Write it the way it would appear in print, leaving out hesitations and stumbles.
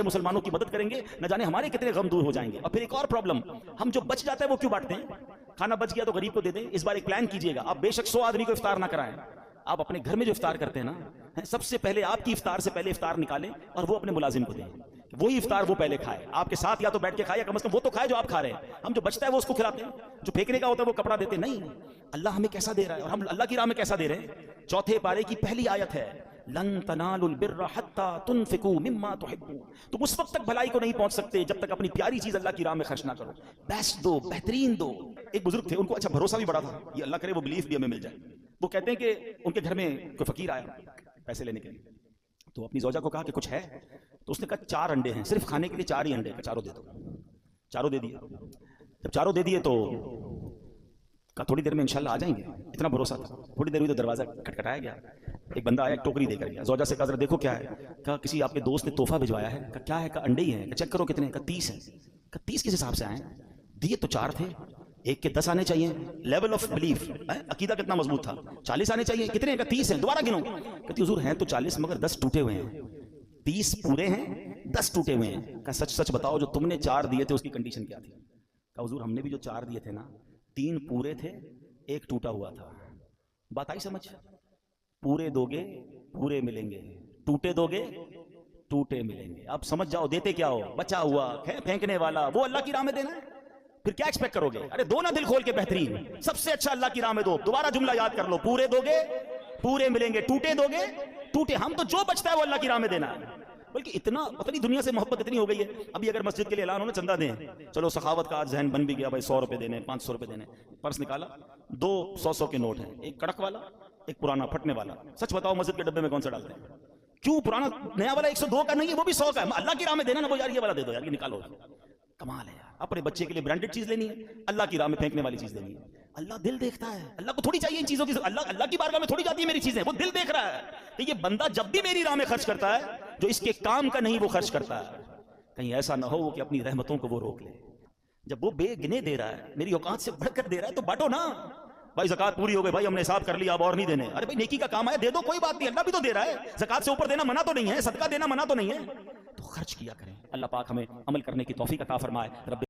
مسلمانوں کی مدد کریں گے نہ جانے ہمارے کتنے غم دور ہو جائیں گے. اور پھر ایک اور پرابلم, ہم جو بچ جاتا ہے وہ کیوں بانٹتے ہیں؟ کھانا بچ گیا تو غریب کو دے دیں. اس بار ایک پلان کیجئے گا, آپ بے شک 100 آدمی کو افطار نہ کرائیں, آپ اپنے گھر میں جو افطار کرتے ہیں نا, سب سے پہلے آپ کی افطار سے پہلے افطار نکالیں اور وہ اپنے ملازم کو دیں. وہی افطار وہ پہلے کھائے, آپ کے ساتھ یا تو بیٹھ کے کھائے, یا کم از کم وہ تو کھائے جو آپ کھا رہے ہیں. ہم جو بچتا ہے وہ اس کو کھلاتے ہیں, جو پھینکنے کا ہوتا ہے وہ کپڑا دیتے نہیں. اللہ ہمیں کیسا دے رہا ہے اور ہم اللہ کی راہ میں کیسا دے رہے ہیں. 4 پارے کی پہلی آیت ہے, لن تنالوا البر حتى تنفقوا مما تحبون. تم اس وقت تک بھلائی کو نہیں پہنچ سکتے جب تک اپنی پیاری چیز اللہ کی راہ میں خرچ نہ کرو. بیسٹ دو, بہترین دو. ایک بزرگ تھے, ان کو اچھا بھروسہ بھی بڑا تھا, یہ اللہ کرے وہ بلیف بھی ہمیں مل جائے. وہ کہتے ہیں کہ ان کے گھر میں کوئی فقیر آیا پیسے لینے کے لیے, تو اپنی زوجہ کو کہا کہ کچھ ہے, تو اس نے کہا 4 انڈے ہیں, صرف کھانے کے لیے 4 ہی انڈے, 4 دے دو. 4 دے دیے. جب 4 دے دیے تو کہا تھوڑی دیر میں انشاءاللہ آ جائیں گے. اتنا بھروسہ تھا. تھوڑی دیر ہوئی تو دروازہ کھٹکھٹایا گیا. ایک بندہ آیا, ایک ٹوکری دے کر گیا. زوجہ سے کہا ذرا دیکھو کیا ہے. کہا کسی آپ کے دوست نے تحفہ بھجوایا ہے. کہا کیا ہے؟ کہا انڈے ہی ہیں. چیک کرو کتنے. کہا 30 ہیں. کہا 30 کس حساب سے آئے؟ دیے تو 4 تھے, ایک کے 10 آنے چاہیے. لیول آف بلیف, عقیدہ کتنا مضبوط تھا. 40 آنے چاہیے. کتنے؟ کہا 30 ہیں. دوبارہ گنو. کہتی حضور ہیں تو 40 مگر 10 ٹوٹے ہوئے ہیں. 30 پورے ہیں, 10 ٹوٹے ہوئے ہیں. کہا سچ سچ بتاؤ, جو تم نے 4 دیے تھے اس کی کنڈیشن کیا تھی؟ کہا حضور ہم نے بھی جو 4 دیے تھے نا, 3 پورے تھے, 1 ٹوٹا ہوا تھا. بات آئی سمجھ؟ پورے دو گے پورے ملیں گے, ٹوٹے دو گے ٹوٹے ملیں گے. اب سمجھ جاؤ دیتے کیا ہو, بچا ہوا پھینکنے والا, وہ اللہ کی راہ میں دینا ہے. پھر کیا ایکسپیکٹ کرو گے؟ ارے دو نا دل کھول کے, بہترین سب سے اچھا اللہ کی راہ میں دو. دوبارہ جملہ یاد کر لو, پورے دو گے پورے ملیں گے, ٹوٹے دو گے ٹوٹے. ہم تو جو بچتا ہے وہ اللہ کی راہ میں دینا ہے. بلکہ اتنا پتہ نہیں دنیا سے محبت اتنی ہو گئی ہے. ابھی اگر مسجد کے لیے اعلان ہو نا چندہ دیں, چلو سخاوت کا آج ذہن بن بھی گیا, بھائی 100 روپے دینے, 500 روپے دینے. پرس نکالا, 2 100 کے نوٹ ہیں, ایک کڑک والا ایک پرانا پھٹنے والا. سچ بتاؤ مسجد کے ڈبے میں کون سا ڈالتے ہیں؟ کیوں؟ پرانا نیا والا 102 کا نہیں ہے, وہ بھی 100 کا ہے. اللہ کی راہ میں دینا نا, وہ یار یہ والا دے دو یار, یہ نکالو. کمال ہے یار. اپنے بچے کے لیے برانڈڈ چیز لینی ہے, اللہ کی راہ میں پھینکنے والی چیز لینی ہے. اللہ دل دیکھتا ہے, اللہ کو تھوڑی چاہیے ان چیزوں کی. اللہ کی بارگاہ میں تھوڑی جاتی ہے میری چیزیں, وہ دل دیکھ رہا ہے کہ یہ بندہ جب بھی میری راہ میں خرچ کرتا ہے جو اس کے کام کا نہیں وہ خرچ کرتا ہے. کہیں ایسا نہ ہو کہ اپنی رحمتوں کو وہ روک لے. جب وہ بے گنے دے رہا ہے, میری اوقات سے بڑھ کر دے رہا ہے, تو بانٹو نا. بھائی زکات پوری ہو گئی, بھائی ہم نے حساب کر لیا, اب اور نہیں دینے. ارے بھائی نیکی کا کام ہے, دے دو, کوئی بات نہیں, اللہ بھی تو دے رہا ہے. زکات سے اوپر دینا منع تو نہیں ہے, صدقہ دینا منع تو نہیں ہے, تو خرچ کیا کریں. اللہ پاک ہمیں عمل کرنے کی توفیق عطا فرمائے. رب